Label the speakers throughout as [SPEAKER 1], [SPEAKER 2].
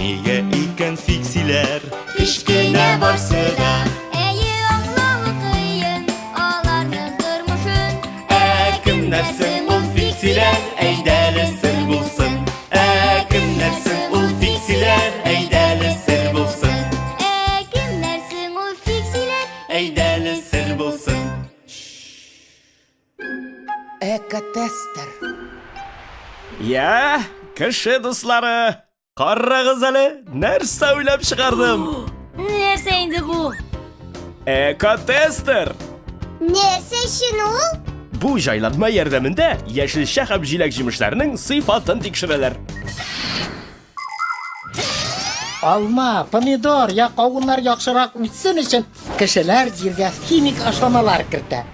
[SPEAKER 1] Niye iken fiksiler kışkına varsa da
[SPEAKER 2] Eyi ağlalı kıyın, ağlarını durmuşun.
[SPEAKER 1] Kimlersin ul fiksiler eydeli sır bulsun Kimlersin ul fiksiler eydeli sır bulsun
[SPEAKER 2] Kimlersin ul fiksiler?
[SPEAKER 1] Eydeli sır bulsun
[SPEAKER 3] Ekatester.
[SPEAKER 4] Ya, kişi dostları. Qarrağız Ali, nerse öylep çıkardım.
[SPEAKER 2] Nerseydi bu?
[SPEAKER 4] Ekatester.
[SPEAKER 2] Nerse şunu?
[SPEAKER 4] Bu jaylanma yardımında yeşil şahap jilek jimişlerinin sıfatını tekşireler.
[SPEAKER 3] Alma, pomidor ya qovunlar yaxshiroq o'tsin uchun kishilar yerga kimik ashlamalar kiritadi.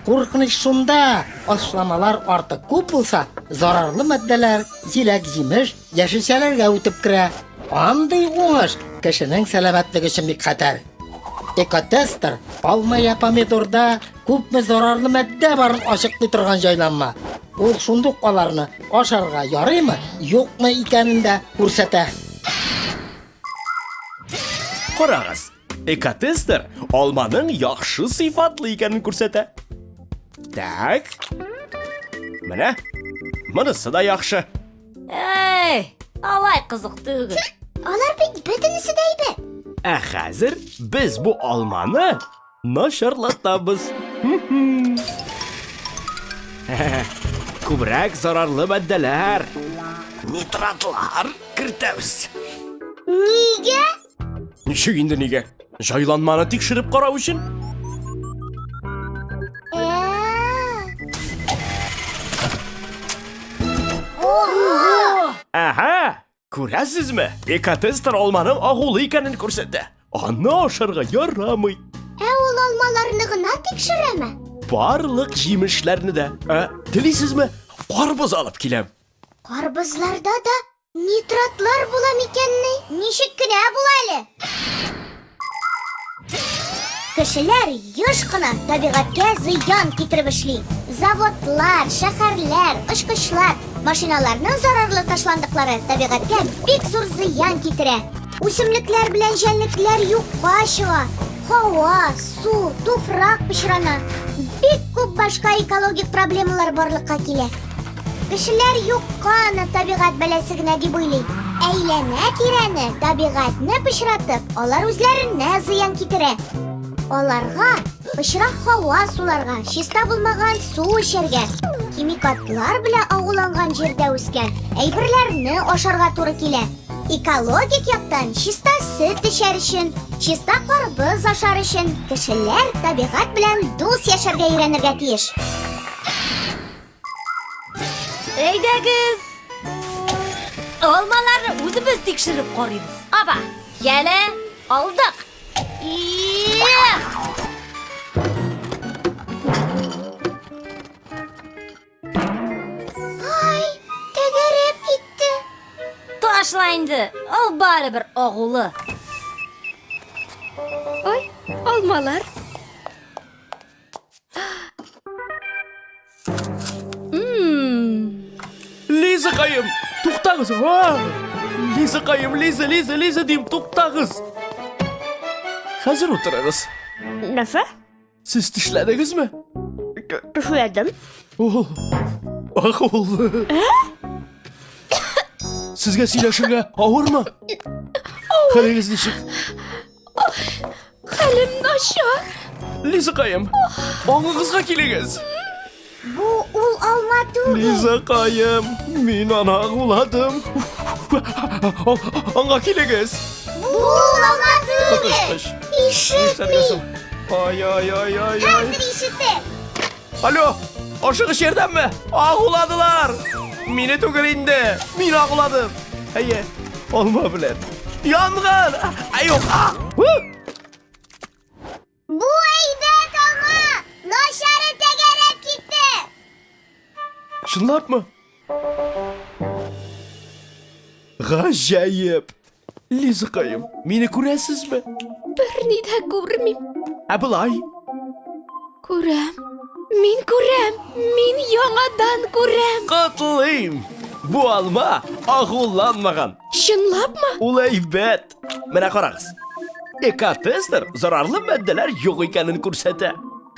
[SPEAKER 3] Qo'rqinish shunda, ashlamalar ortiq ko'p bo'lsa, zararli moddalar yelak-yemish, yashachalarga o'tib kiradi. Qanday o'ng'ish kishining salomatligi uchun xatar. Ekotester olma ya pomidorda ko'pmi zararli modda borini ochiqlay turgan joylanma. U shundoqlarni osharga yaraymi, yo'qmi ekanini ko'rsatadi.
[SPEAKER 4] Qarağız. Ekatester olmanın yaxşı sıfatlı ekanini ko'rsatadi. Tak. Bunisi da yaxşı.
[SPEAKER 2] Ey, alay kızık tügü. Alar pek bedenisi deybi.
[SPEAKER 4] Hazır biz bu olmanı nasharlatamiz. Ko'proq zararli moddalar, nitratlar kiritamiz.
[SPEAKER 2] Niye?
[SPEAKER 4] Nega nega? Jaylanmani tekshirib qarab uchun.
[SPEAKER 2] Oha!
[SPEAKER 4] Aha! Ko'rasizmi? Ekotester olmaning og'uli ekanini ko'rsatdi. Ana osharga yaramay.
[SPEAKER 2] Ol olmalarını gına tekşireme.
[SPEAKER 4] Barliq yemishlarni da. Dilaysizmi? Qarboz olib kelam.
[SPEAKER 2] Karbızlarda da nitratlar bulamikenni. Nişik güne bulali. Kişiler yoshqina tabiatga ziyon keltirib ishlaydi. Zavodlar, shaharlar, ishqishlar, mashinalarning zararli tashlandiqlari tabiatga bek zo'r ziyon keltiradi. O'simliklar bilan janliklar yo'qqa chiqadi. Havo, suv, tuproq pishirani. Bek ko'p boshqa ekologik problemalar borliqqa keladi. Kishilar yo'qqani tabiat balasigina deb o'ylaydi. Aylana-tirani tabiatni pishratib, ular o'zlarini ziyon keltiradi. Ularga pishroq havo suvlarga, shista bo'lmagan suv ishirgan, kimikatlar bilan og'ulangan yerda o'sgan aybirlarni osharga to'g'ri keladi. Ekologik yoqdan shista sut isharishsin, shista qarbiz osharishsin, kishilar tabiat bilan do'st yasharga o'rganirga tegish. Eyda qiz. Olmalarni o'zimiz tekshirib qaraymiz. Aba, yana oldik. Ay, tegarib gitti. Taşlayındı. Al bari bir oğulu.
[SPEAKER 5] Ay, olmalar.
[SPEAKER 4] Lizaqayım, to'xtag'iz. Ha! Lizaqayım, Liza deyib to'xtag'iz. Hazır o'tiramiz.
[SPEAKER 5] Nafa?
[SPEAKER 4] Siz tishladingizmi?
[SPEAKER 5] Tuşladım.
[SPEAKER 4] Oh, ahol. Sizga siylashimga og'irmi? Qalingiz nechuk?
[SPEAKER 5] Halim noshor.
[SPEAKER 4] Lizaqayım, og'ingizga kelingiz.
[SPEAKER 2] Bu ul olmadı.
[SPEAKER 4] Lizaqayım, men ana o'ladim. Anga kelingiz.
[SPEAKER 2] Bu ul olmadı.
[SPEAKER 4] Qish.
[SPEAKER 2] İşitmi.
[SPEAKER 4] Ay.
[SPEAKER 2] Hazır işitti.
[SPEAKER 4] Alo, oshiq yerdanmi? Og'uladılar. Meni to'g'ri indi. Men og'uladim. Haye, olma bilan. Yong'in. Ay yo'q.
[SPEAKER 2] Bu eydet olma. Noşarı tegarib gitti.
[SPEAKER 4] Shunlabmi? G'ajoyib. Lizaqayım, meni ko'rasizmi?
[SPEAKER 5] Birini de ko'rmim.
[SPEAKER 4] Abulay.
[SPEAKER 5] Ko'ram. Men ko'ram. Men yangadan ko'ram.
[SPEAKER 4] Qatlayım. Bu alma agullanmagan.
[SPEAKER 5] Şınlapmı?
[SPEAKER 4] Ул әйбәт. Менә карагыз. Экотестер зарарлы мәддәләр юк икәнен күрсәтә.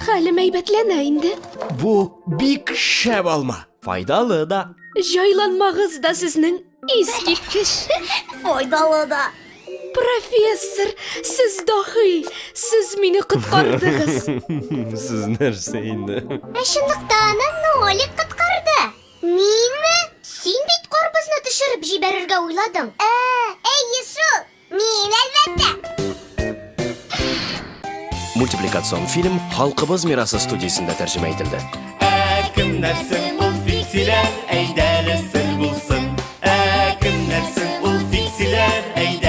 [SPEAKER 5] Хәлем әйбәтләнә инде.
[SPEAKER 4] Бу бик шәп алма. Файдалы да.
[SPEAKER 5] Жайланмагыз да сезнең искиткеч.
[SPEAKER 2] Файдалы да.
[SPEAKER 5] Профессор, сез дахи, сез мине коткардыгыз.
[SPEAKER 4] Сез нәрсә инде?
[SPEAKER 2] Шындыктан Нолик коткарды. Минме? Син бит корбызны төшереп җибәрергә уйладың. Әйе шул. Мин әлбәттә.
[SPEAKER 4] Мультипликацион фильм Халкыбыз мирасы студиясында тәрҗемә ителде.
[SPEAKER 1] Кемнәрсең ул фиксиләр, әйдәле сер булсын. Кемнәрсең ул фиксиләр, әйдәле